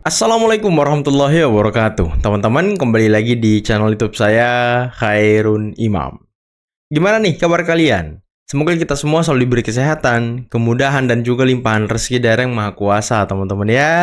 Assalamualaikum warahmatullahi wabarakatuh. Teman-teman, kembali lagi di channel YouTube saya, Khairun Imam. Gimana nih kabar kalian? Semoga kita semua selalu diberi kesehatan, kemudahan, dan juga limpahan rezeki dari Yang Maha Kuasa, teman-teman ya.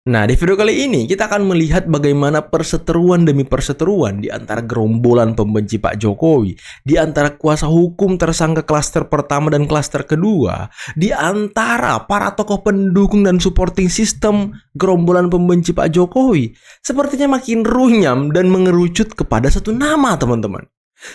Nah, di video kali ini kita akan melihat bagaimana perseteruan demi perseteruan di antara gerombolan pembenci Pak Jokowi, di antara kuasa hukum tersangka klaster pertama dan klaster kedua, di antara para tokoh pendukung dan supporting system gerombolan pembenci Pak Jokowi, sepertinya makin runyam dan mengerucut kepada satu nama, teman-teman.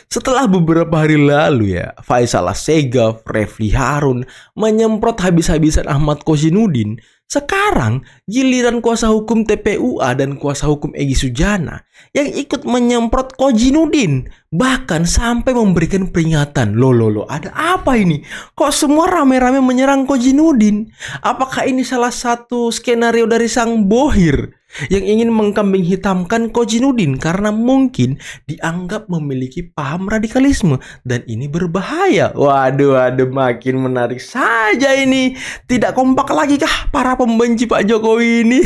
Setelah beberapa hari lalu ya, Faisal Assegaf, Refli Harun menyemprot habis-habisan Ahmad Kozinudin, sekarang giliran kuasa hukum TPUA dan kuasa hukum Egy Sujana yang ikut menyemprot Kozinudin, bahkan sampai memberikan peringatan. Loh, ada apa ini? Kok semua rame-rame menyerang Kozinudin? Apakah ini salah satu skenario dari sang bohir yang ingin mengkambing hitamkan Kozinudin karena mungkin dianggap memiliki paham radikalisme dan ini berbahaya? Waduh, makin menarik saja ini. Tidak kompak lagi kah para pembenci Pak Jokowi ini?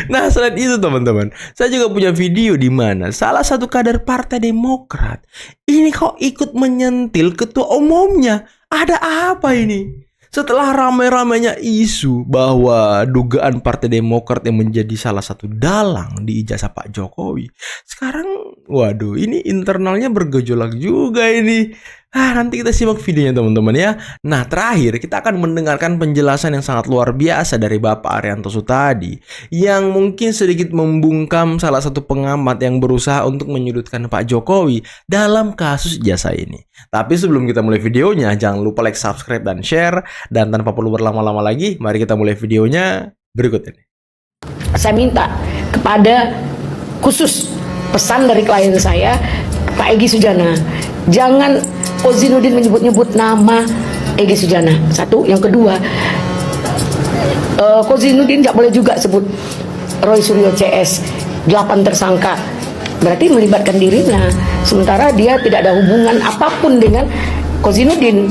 Nah, selain itu teman-teman, saya juga punya video di mana salah satu kader Partai Demokrat ini kok ikut menyentil ketua umumnya. Ada apa ini? Setelah ramai-ramainya isu bahwa dugaan Partai Demokrat yang menjadi salah satu dalang di ijazah Pak Jokowi, sekarang waduh ini internalnya bergejolak juga ini. Nanti kita simak videonya teman-teman ya. Nah, terakhir kita akan mendengarkan penjelasan yang sangat luar biasa dari Bapak Arianto Sutadi yang mungkin sedikit membungkam salah satu pengamat yang berusaha untuk menyudutkan Pak Jokowi dalam kasus ijazah ini. Tapi sebelum kita mulai videonya, jangan lupa like, subscribe, dan share. Dan tanpa perlu berlama-lama lagi, mari kita mulai videonya berikut ini. Saya minta kepada khusus pesan dari klien saya, Pak Egy Sujana, jangan Kozinudin menyebut-nyebut nama Egy Sujana. Satu, yang kedua, Kozinudin tidak boleh juga sebut Roy Suryo CS, 8 tersangka. Berarti melibatkan dirinya, sementara dia tidak ada hubungan apapun dengan Kozinudin.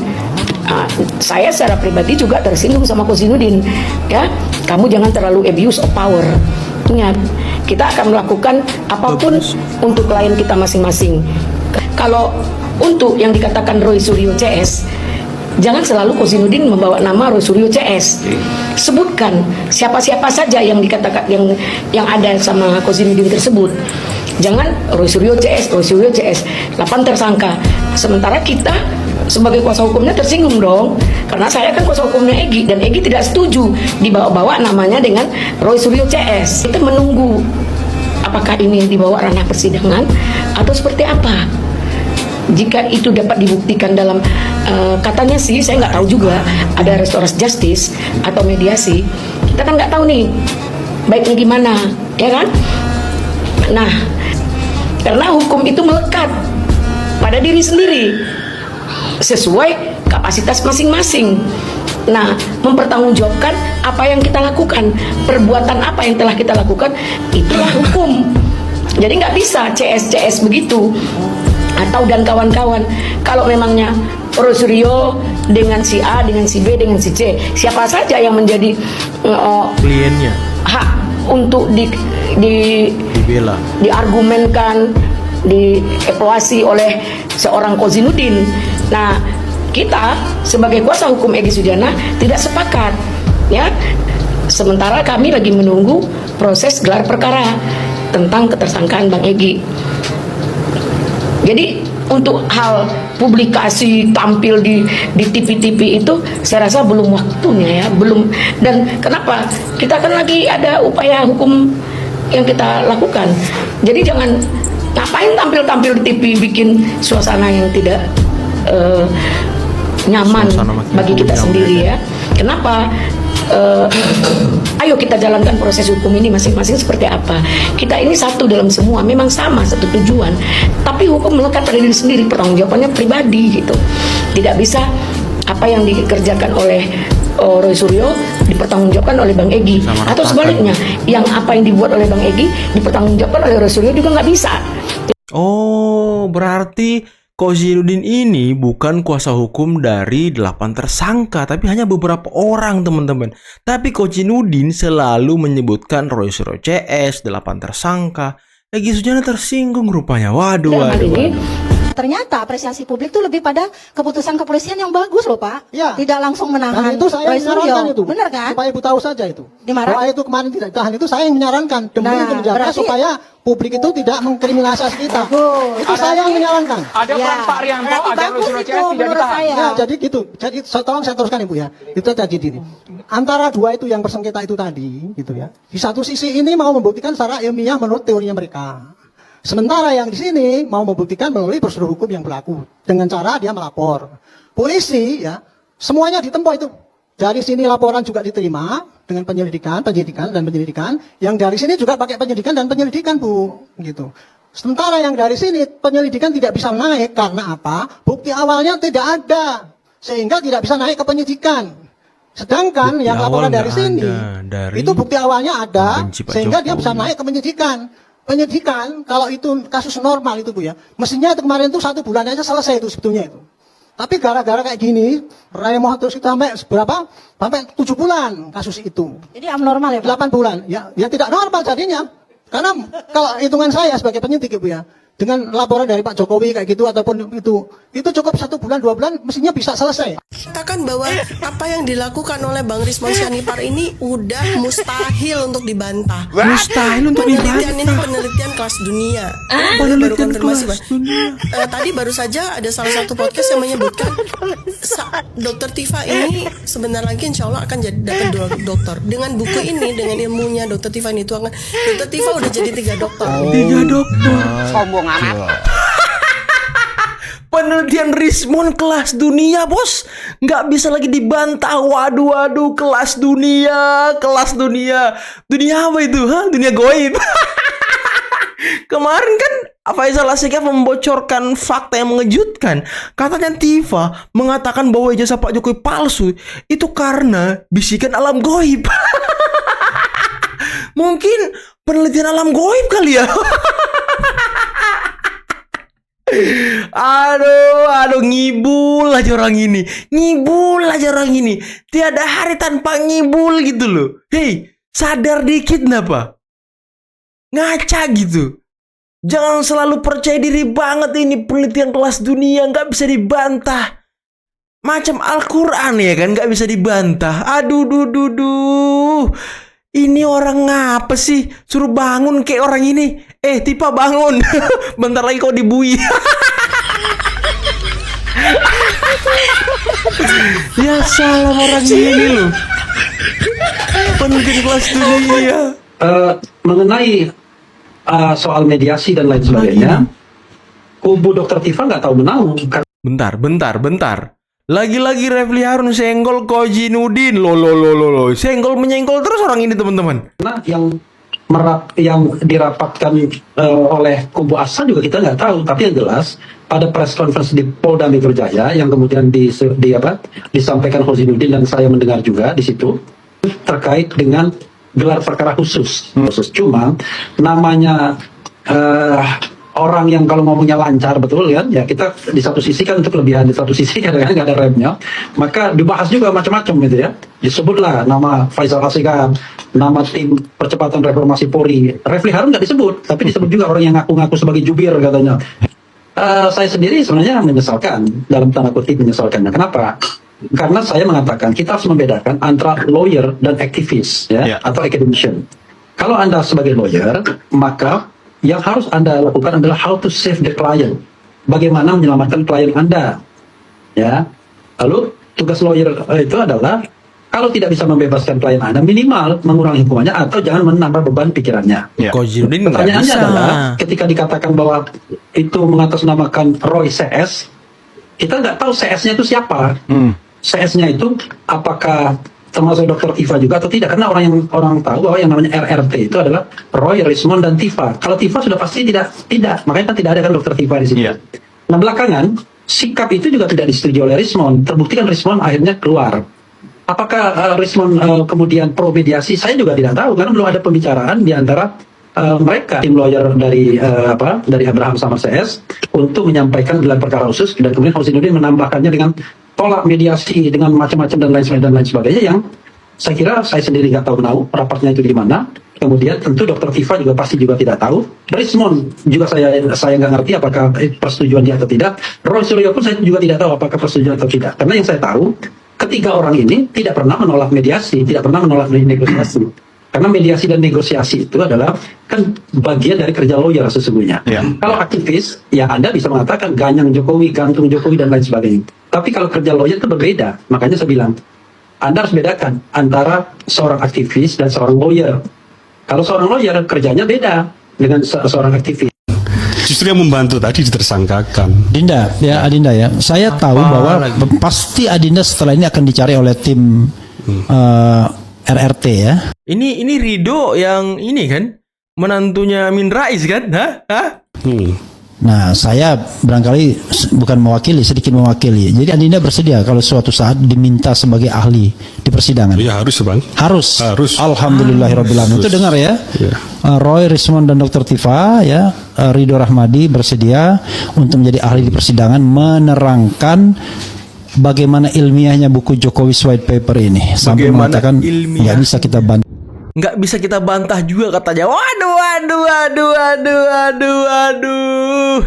Saya secara pribadi juga tersinggung sama Kozinudin. Ya, kamu jangan terlalu abuse of power. Ingat, kita akan melakukan apapun untuk klien kita masing-masing. Kalau untuk yang dikatakan Roy Suryo CS, jangan selalu Kozinudin membawa nama Roy Suryo CS. Sebutkan siapa-siapa saja yang dikatakan yang ada sama Kozinudin tersebut. Jangan Roy Suryo CS, 8 tersangka. Sementara kita sebagai kuasa hukumnya tersinggung dong, karena saya kan kuasa hukumnya Egy dan Egy tidak setuju dibawa-bawa namanya dengan Roy Suryo CS. Kita menunggu apakah ini dibawa ranah persidangan atau seperti apa. Jika itu dapat dibuktikan dalam katanya sih, saya nggak tahu juga ada restoratif justice atau mediasi, kita kan nggak tahu nih baiknya gimana, ya kan? Nah, karena hukum itu melekat pada diri sendiri sesuai kapasitas masing-masing. Nah, mempertanggungjawabkan apa yang kita lakukan, perbuatan apa yang telah kita lakukan, itulah hukum. Jadi nggak bisa CS begitu atau dan kawan-kawan. Kalau memangnya Roy Suryo dengan si A, dengan si B, dengan si C, siapa saja yang menjadi Kliennya hak untuk dibela, diargumenkan, dievaluasi oleh seorang Kozinudin. Nah, kita sebagai kuasa hukum Egy Sujana tidak sepakat, ya. Sementara kami lagi menunggu proses gelar perkara tentang ketersangkaan Bang Egy. Jadi untuk hal publikasi tampil di TV-TV itu saya rasa belum waktunya ya, belum. Dan kenapa? Kita kan lagi ada upaya hukum yang kita lakukan. Jadi jangan ngapain tampil-tampil di TV bikin suasana yang tidak nyaman bagi kita sendiri ya. Kenapa? Ayo kita jalankan proses hukum ini masing-masing seperti apa. Kita ini satu dalam semua, memang sama satu tujuan, tapi hukum melekat pada diri sendiri, pertanggungjawabannya pribadi gitu. Tidak bisa apa yang dikerjakan oleh Roy Suryo dipertanggungjawabkan oleh Bang Egy, atau sebaliknya, yang apa yang dibuat oleh Bang Egy dipertanggungjawabkan oleh Roy Suryo juga nggak bisa. oh berarti Kozhinuddin ini bukan kuasa hukum dari 8 tersangka, tapi hanya beberapa orang, teman-teman. Tapi Kozhinuddin selalu menyebutkan Roy Suryo CS, 8 tersangka. Egy Sujana tersinggung rupanya. Waduh, Dalam hal waduh, ini, waduh. Ternyata apresiasi publik itu lebih pada keputusan kepolisian yang bagus loh Pak. Ya. Tidak langsung Nah, menahan itu saya Roy menyarankan Suryo. itu. Benar kan? Supaya ibu tahu saja itu. Dimarahin? Bahwa itu kemarin tidak ditahan itu saya yang menyarankan demi Nah, menjaga berarti- supaya publik itu tidak mengkriminalisasi kita. Bagus. Itu saya yang menyarankan. Ada Ya, peran Pak Rianto berarti agar bagus Suryo itu CS tidak menurut ditahan. saya. Ya, jadi gitu. Jadi tolong saya teruskan Ibu ya. Itu tadi gini. Antara dua itu yang bersengketa itu tadi, gitu ya. Di satu sisi ini mau membuktikan secara ilmiah menurut teorinya mereka. Sementara yang di sini mau membuktikan melalui prosedur hukum yang berlaku dengan cara dia melapor. Polisi ya, semuanya ditempuh itu. Dari sini laporan juga diterima dengan penyelidikan dan penyelidikan. Yang dari sini juga pakai penyelidikan dan penyelidikan, Bu, gitu. Sementara yang dari sini penyelidikan tidak bisa naik karena apa? Bukti awalnya tidak ada, sehingga tidak bisa naik ke penyidikan. Sedangkan Bukti yang laporan awal dari nggak sini ada. Dari itu bukti awalnya ada, membenci Pak sehingga dia Jokowi. bisa naik ke penyidikan. Penyidikan kalau itu kasus normal itu Bu ya, mestinya itu kemarin itu 1 bulan aja selesai itu sebetulnya itu. Tapi gara-gara kayak gini, remoh terus kita sampai berapa? Sampai 7 bulan kasus itu. Jadi abnormal ya Pak? 8 bulan. Ya tidak normal jadinya. Karena kalau hitungan saya sebagai penyidik Ibu ya, dengan laporan dari Pak Jokowi kayak gitu ataupun itu cukup 1 bulan 2 bulan mestinya bisa selesai. Katakan bahwa apa yang dilakukan oleh Bang Rismon Sianipar ini udah mustahil untuk dibantah. Mustahil untuk Penelitian ini dibantah. penelitian kelas dunia. Baru Penelitian konfirmasi, kelas Bang. dunia. Tadi baru saja ada salah satu podcast yang menyebutkan Dokter Tifa ini sebentar lagi insya Allah akan jadi dapat 2 dokter. Dengan buku ini, dengan ilmunya Dokter Tifa ini itu akan Dokter Tifa udah jadi 3 dokter. 3 dokter. Sombong amat. Penelitian Rismon kelas dunia, bos. Nggak bisa lagi dibantah. Waduh, kelas dunia. Dunia apa itu? Hah? Dunia goib. Kemarin kan Faisal Asegaf membocorkan fakta yang mengejutkan. Katanya Tifa mengatakan bahwa ijazah Pak Jokowi palsu itu karena bisikan alam goib. Mungkin penelitian alam goib kali ya. Aduh, ngibul aja orang ini. Tiada hari tanpa ngibul gitu loh. Hei, sadar dikit napa? Ngaca gitu. Jangan selalu percaya diri banget, ini penelitian kelas dunia, nggak bisa dibantah. Macam Al-Quran ya kan, nggak bisa dibantah. Aduh. Ini orang ngapa sih? Suruh bangun kayak orang ini. Tipa bangun. Bentar lagi kau dibui. Ya salah orang ini loh. Penelitian kelas dunia. Mengenai soal mediasi dan lain sebagainya, kubu Dr. Tifa nggak tahu menau. Bentar. Lagi-lagi Refli Harun senggol Kozhinuddin. Loh. Senggol menyenggol terus orang ini, teman-teman. Karena yang dirapatkan oleh kubu Ahsan juga kita nggak tahu. Tapi yang jelas pada press conference di Polda Metro Jaya yang kemudian disampaikan Kozhinuddin dan saya mendengar juga di situ terkait dengan gelar perkara khusus. Cuma namanya orang yang kalau ngomongnya lancar betul kan, ya kita di satu sisi kan untuk kelebihan, di satu sisi kadang-kadang nggak ada remnya, maka dibahas juga macam-macam gitu ya. Disebutlah nama Faisal Asegaf, nama tim percepatan reformasi Polri. Refli Harun nggak disebut, tapi disebut juga orang yang ngaku-ngaku sebagai jubir katanya. Saya sendiri sebenarnya menyesalkan, dalam tanda kutip menyesalkannya. Kenapa? Karena saya mengatakan kita harus membedakan antara lawyer dan aktivis ya, atau academician. Kalau Anda sebagai lawyer, maka yang harus Anda lakukan adalah how to save the client. Bagaimana menyelamatkan klien Anda. Ya. Lalu tugas lawyer itu adalah kalau tidak bisa membebaskan klien Anda, minimal mengurangi hukumannya atau jangan menambah beban pikirannya. Kozhinuddin nggak Pertanyaannya bisa. adalah ketika dikatakan bahwa itu mengatasnamakan Roy CS, kita nggak tahu CS-nya itu siapa. CS-nya itu apakah termasuk Dr. Tifa juga atau tidak, karena orang tahu bahwa yang namanya RRT itu adalah Roy, Rismon, dan Tifa. Kalau Tifa sudah pasti tidak, makanya kan tidak ada kan Dr. Tifa di sini. Nah belakangan sikap itu juga tidak disetujui oleh Rismon, terbukti kan Rismon akhirnya keluar. Apakah Rismon kemudian pro mediasi? Saya juga tidak tahu karena belum ada pembicaraan di antara mereka tim lawyer dari Abraham Samad CS untuk menyampaikan gelar perkara khusus, dan kemudian Husainuddin menambahkannya dengan tolak mediasi dengan macam-macam dan lain sebagainya yang saya kira saya sendiri nggak tahu rapatnya itu di mana. Kemudian tentu Dr. Tifa juga pasti juga tidak tahu. Rismond juga saya nggak ngerti apakah persetujuan dia atau tidak. Roy Suryo pun saya juga tidak tahu apakah persetujuan atau tidak. Karena yang saya tahu, ketiga orang ini tidak pernah menolak mediasi, tidak pernah menolak negosiasi. Karena mediasi dan negosiasi itu adalah kan bagian dari kerja lawyer sesungguhnya. Kalau aktivis, ya Anda bisa mengatakan ganyang Jokowi, gantung Jokowi dan lain sebagainya. Tapi kalau kerja lawyer itu berbeda. Makanya saya bilang, Anda harus bedakan antara seorang aktivis dan seorang lawyer. Kalau seorang lawyer kerjanya beda dengan seorang aktivis. Justru yang membantu tadi ditersangkakan. Adinda, ya Adinda ya. Saya tahu bahwa pasti Adinda setelah ini akan dicari oleh tim RRT ya. Ini Rido yang ini kan menantunya Amin Rais kan? Hah? Nah, saya barangkali bukan mewakili, sedikit mewakili. Jadi Adinda bersedia kalau suatu saat diminta sebagai ahli di persidangan? Ya harus Bang. Harus. Harus. Alhamdulillahirrahmanirrahim. Itu dengar ya. Roy, Rismond dan Dr. Tifa ya, Ridho Rahmadi bersedia untuk menjadi ahli di persidangan menerangkan bagaimana ilmiahnya buku Jokowi's White Paper ini. Sampai mengatakan nggak bisa kita bantu. Nggak bisa kita bantah juga katanya. Waduh.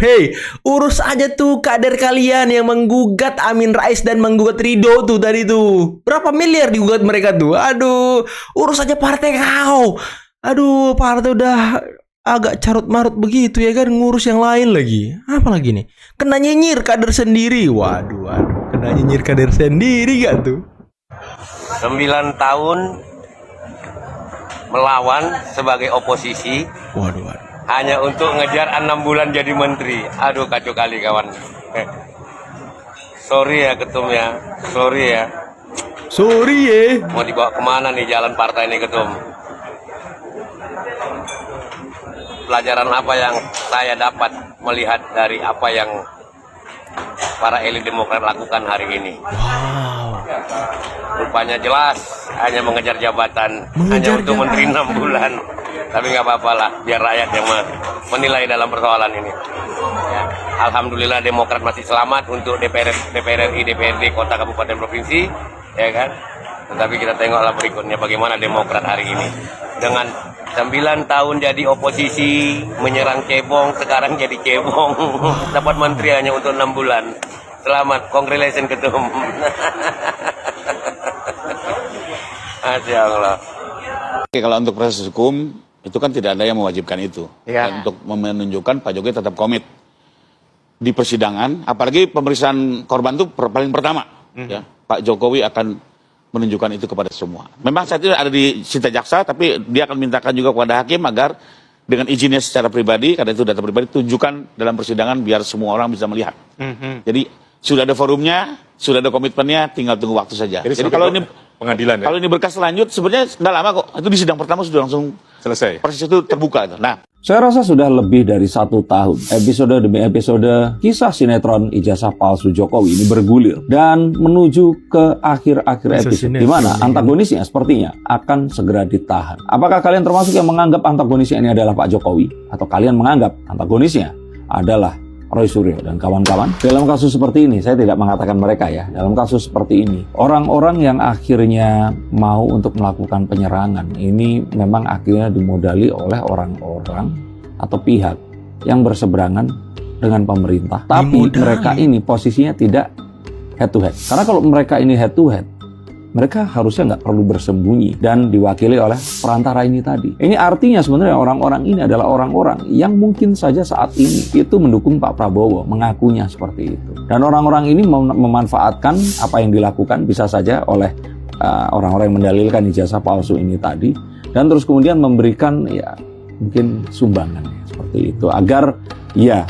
Hei, urus aja tuh kader kalian yang menggugat Amin Rais dan menggugat Ridho tuh tadi tuh. Berapa miliar digugat mereka tuh? Aduh, urus aja partai kau. Aduh, partai udah agak carut-marut begitu ya kan, ngurus yang lain lagi. Apa lagi nih? Kena nyinyir kader sendiri. Waduh. Kena nyinyir kader sendiri gak tuh? 9 tahun melawan sebagai oposisi. Waduh. Hanya untuk ngejar 6 bulan jadi menteri. Aduh, kacau kali kawan. Sorry ya ketum ya. Sorry ya. Mau dibawa kemana nih jalan partai ini ketum? Pelajaran apa yang saya dapat melihat dari apa yang para elit Demokrat lakukan hari ini? Rupanya jelas hanya mengejar jabatan, hanya untuk menteri 6 bulan. Tapi nggak apa-apa lah, biar rakyat yang menilai dalam persoalan ini. Ya, alhamdulillah Demokrat masih selamat untuk DPR RI, DPRD, kota, kabupaten, provinsi, ya kan? Tetapi kita tengoklah berikutnya bagaimana Demokrat hari ini. Dengan 9 tahun jadi oposisi, menyerang cebong, sekarang jadi cebong. Dapat menteri hanya untuk 6 bulan. Selamat, congratulations ketum. Masya Allah. Oke, kalau untuk proses hukum, itu kan tidak ada yang mewajibkan itu. Dan untuk menunjukkan Pak Jokowi tetap komit di persidangan, apalagi pemeriksaan korban itu paling pertama. Ya, Pak Jokowi akan menunjukkan itu kepada semua. Memang saat itu ada di Sinta Jaksa, tapi dia akan mintakan juga kepada hakim agar dengan izinnya secara pribadi, karena itu data pribadi, tunjukkan dalam persidangan biar semua orang bisa melihat. Jadi sudah ada forumnya, sudah ada komitmennya, tinggal tunggu waktu saja. Jadi kalau ini pengadilan ya? Kalau ini berkas lanjut, sebenarnya nggak lama kok. Itu di sidang pertama sudah langsung selesai. Proses itu terbuka. Nah, saya rasa sudah lebih dari 1 tahun episode demi episode kisah sinetron ijazah palsu Jokowi ini bergulir dan menuju ke akhir-akhir episode di mana antagonisnya sepertinya akan segera ditahan. Apakah kalian termasuk yang menganggap antagonisnya ini adalah Pak Jokowi, atau kalian menganggap antagonisnya adalah Roy Suryo dan kawan-kawan? Dalam kasus seperti ini, saya tidak mengatakan mereka ya, dalam kasus seperti ini, orang-orang yang akhirnya mau untuk melakukan penyerangan ini memang akhirnya dimodali oleh orang-orang atau pihak yang berseberangan dengan pemerintah. Tapi mereka ini posisinya tidak head to head. Karena kalau mereka ini head to head, mereka harusnya nggak perlu bersembunyi dan diwakili oleh perantara ini tadi. Ini artinya sebenarnya orang-orang ini adalah orang-orang yang mungkin saja saat ini itu mendukung Pak Prabowo, mengakunya seperti itu. Dan orang-orang ini memanfaatkan apa yang dilakukan bisa saja oleh orang-orang yang mendalilkan ijazah palsu ini tadi, dan terus kemudian memberikan ya mungkin sumbangan seperti itu agar ya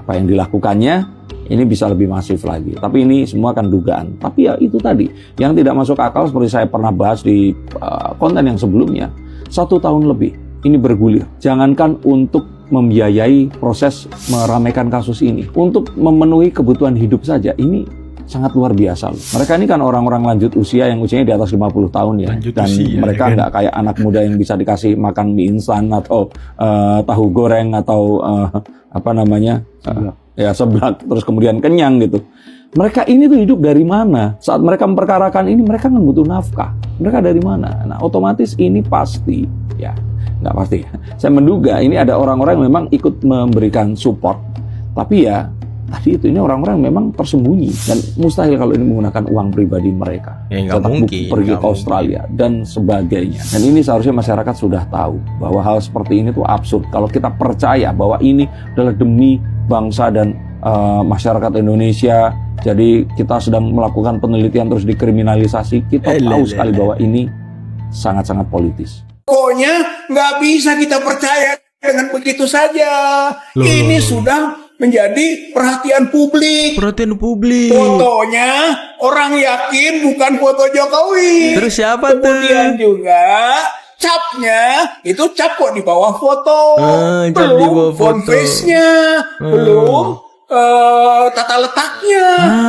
apa yang dilakukannya ini bisa lebih masif lagi. Tapi ini semua kan dugaan. Tapi ya itu tadi, yang tidak masuk akal seperti saya pernah bahas di konten yang sebelumnya. 1 tahun lebih ini bergulir. Jangankan untuk membiayai proses meramaikan kasus ini, untuk memenuhi kebutuhan hidup saja ini sangat luar biasa loh. Mereka ini kan orang-orang lanjut usia yang usianya di atas 50 tahun ya. Lanjut Dan usia, mereka ya kan? nggak kayak anak muda yang bisa dikasih makan mie instan atau tahu goreng atau seblak terus kemudian kenyang gitu. Mereka ini tuh hidup dari mana? Saat mereka memperkarakan ini, mereka kan butuh nafkah. Mereka dari mana? Nah, otomatis ini pasti, ya, nggak pasti. Saya menduga ini ada orang-orang yang memang ikut memberikan support. Tapi ya, tadi itu ini orang-orang yang memang tersembunyi. Dan mustahil kalau ini menggunakan uang pribadi mereka. Ya, nggak mungkin. Pergi ke Australia dan sebagainya. Dan ini seharusnya masyarakat sudah tahu bahwa hal seperti ini tuh absurd. Kalau kita percaya bahwa ini adalah demi bangsa dan masyarakat Indonesia, jadi kita sedang melakukan penelitian terus dikriminalisasi, kita tahu sekali bahwa ini sangat-sangat politis. Pokoknya nggak bisa kita percaya dengan begitu saja. Ini sudah menjadi perhatian publik. Perhatian publik. Fotonya orang yakin bukan foto Jokowi. Terus siapa tuh? Kemudian juga capnya itu cap kok di bawah foto. Cap di bawah Font foto. face-nya, belum tata letaknya.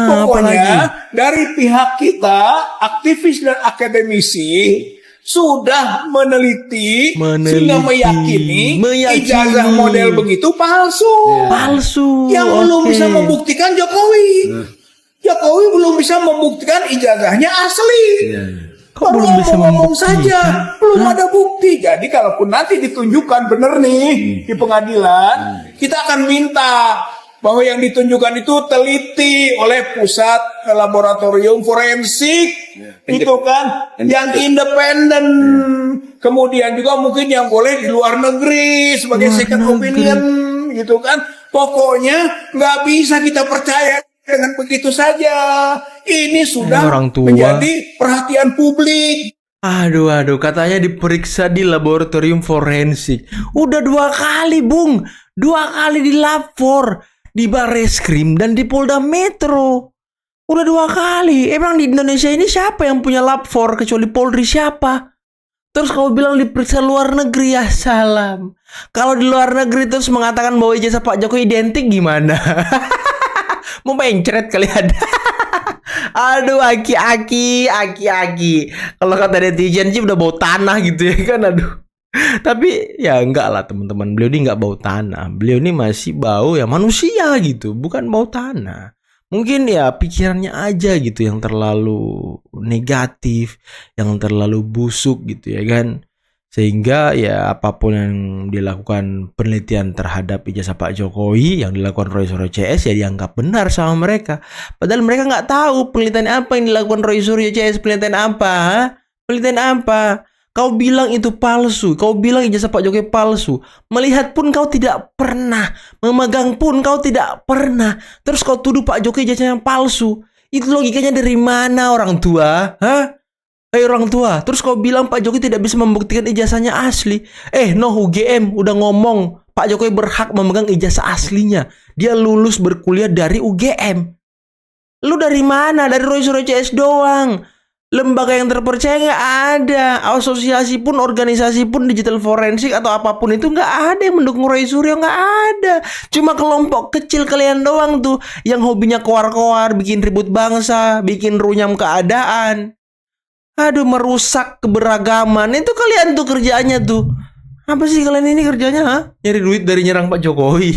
Pokoknya dari pihak kita, aktivis dan akademisi sudah meneliti sehingga meyakini ijazah model begitu palsu. Palsu. Yang belum bisa membuktikan Jokowi. Jokowi belum bisa membuktikan ijazahnya asli. Kok Baru belum bisa ngomong membuktikan? saja, belum ada bukti. Jadi kalaupun nanti ditunjukkan benar nih di pengadilan, kita akan minta bahwa yang ditunjukkan itu teliti oleh pusat laboratorium forensik, itu kan, yang independen. Kemudian juga mungkin yang boleh di luar negeri sebagai second opinion, gitu kan. Pokoknya nggak bisa kita percaya dengan begitu saja. Ini sudah orang tua. menjadi perhatian publik. Aduh, katanya diperiksa di laboratorium forensik. Udah 2 kali, Bung. 2 kali dilapor. Di Barreskrim dan di Polda Metro. Udah 2 kali. Emang di Indonesia ini siapa yang punya lapor kecuali Polri siapa? Terus kamu bilang diperiksa luar negeri, ya salam. Kalau di luar negeri terus mengatakan bahwa ijazah Pak Jokowi identik gimana? Mau mencret kali ada. Aduh, aki-aki. Kalau kata netizen sih udah bau tanah gitu ya kan, aduh. Tapi ya enggak lah teman-teman, beliau ini enggak bau tanah. Beliau ini masih bau ya manusia gitu, bukan bau tanah. Mungkin ya pikirannya aja gitu yang terlalu negatif, yang terlalu busuk gitu ya kan. Sehingga ya apapun yang dilakukan penelitian terhadap ijazah Pak Jokowi yang dilakukan Roy Suryo CS ya dianggap benar sama mereka. Padahal mereka nggak tahu penelitian apa yang dilakukan Roy Suryo CS, penelitian apa? Penelitian apa? Kau bilang itu palsu, kau bilang ijazah Pak Jokowi palsu. Melihat pun kau tidak pernah, memegang pun kau tidak pernah. Terus kau tuduh Pak Jokowi ijazahnya palsu. Itu logikanya dari mana orang tua? Hah? Orang tua. Terus kau bilang Pak Jokowi tidak bisa membuktikan ijazahnya asli. UGM udah ngomong Pak Jokowi berhak memegang ijazah aslinya. Dia lulus berkuliah dari UGM. Lu dari mana? Dari Roy Suryo CS doang. Lembaga yang terpercaya nggak ada, asosiasi pun, organisasi pun, digital forensik atau apapun itu nggak ada yang mendukung Roy Suryo, nggak ada. Cuma kelompok kecil kalian doang tuh yang hobinya koar-koar, bikin ribut bangsa, bikin runyam keadaan. Aduh, merusak keberagaman. Itu kalian tuh kerjaannya tuh. Apa sih kalian ini kerjanya? Ha? Nyari duit dari nyerang Pak Jokowi.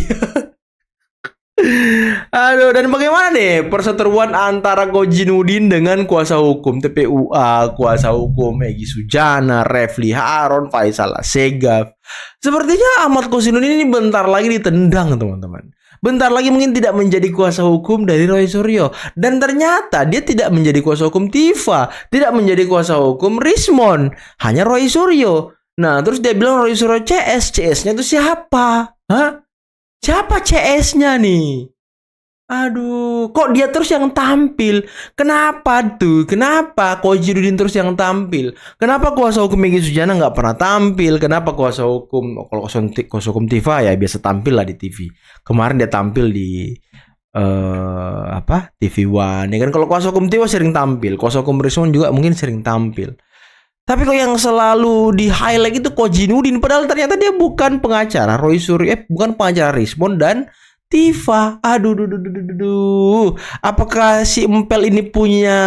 Aduh, dan bagaimana nih perseteruan antara Kozinudin dengan kuasa hukum TPUA, kuasa hukum Egy Sujana, Refli Harun, Faisal Assegaf? Sepertinya Ahmad Kozinudin ini bentar lagi ditendang, teman-teman. Bentar lagi mungkin tidak menjadi kuasa hukum dari Roy Suryo. Dan ternyata dia tidak menjadi kuasa hukum Tifa, tidak menjadi kuasa hukum Rismon, hanya Roy Suryo. Nah, terus dia bilang Roy Suryo CS. CS-nya itu siapa? Hah? Siapa CS-nya nih? Aduh, kok dia terus yang tampil? Kenapa tuh? Kenapa Kozinudin terus yang tampil? Kenapa kuasa hukum Egy Sujana nggak pernah tampil? Kenapa kuasa hukum, kalau kuasa hukum Tifa ya biasa tampil lah di TV. Kemarin dia tampil di TV One. Ya kan, kalau kuasa hukum Tifa sering tampil, kuasa hukum Rismon juga mungkin sering tampil. Tapi kok yang selalu di highlight itu Kozinudin, padahal ternyata dia bukan pengacara Roy Suryo, bukan pengacara Rismon dan Tifa. Aduh. Apakah si Empel ini punya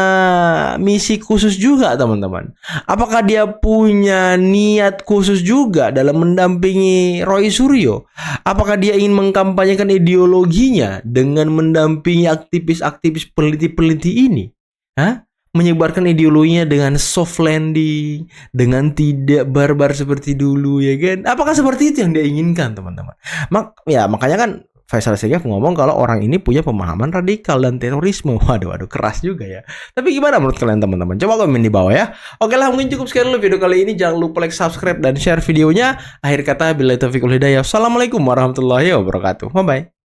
misi khusus juga, teman-teman? Apakah dia punya niat khusus juga dalam mendampingi Roy Suryo? Apakah dia ingin mengkampanyekan ideologinya dengan mendampingi aktivis-aktivis peneliti-peneliti ini? Hah? Menyebarkan ideologinya dengan soft landing, dengan tidak barbar seperti dulu, ya kan? Apakah seperti itu yang dia inginkan, teman-teman? Makanya kan Faisal Segaf ngomong kalau orang ini punya pemahaman radikal dan terorisme. Waduh, keras juga ya. Tapi gimana menurut kalian, teman-teman? Coba komen di bawah ya. Oke lah, mungkin cukup sekian dulu video kali ini. Jangan lupa like, subscribe, dan share videonya. Akhir kata, billahi taufiq wal hidayah. Assalamualaikum warahmatullahi wabarakatuh. Bye-bye.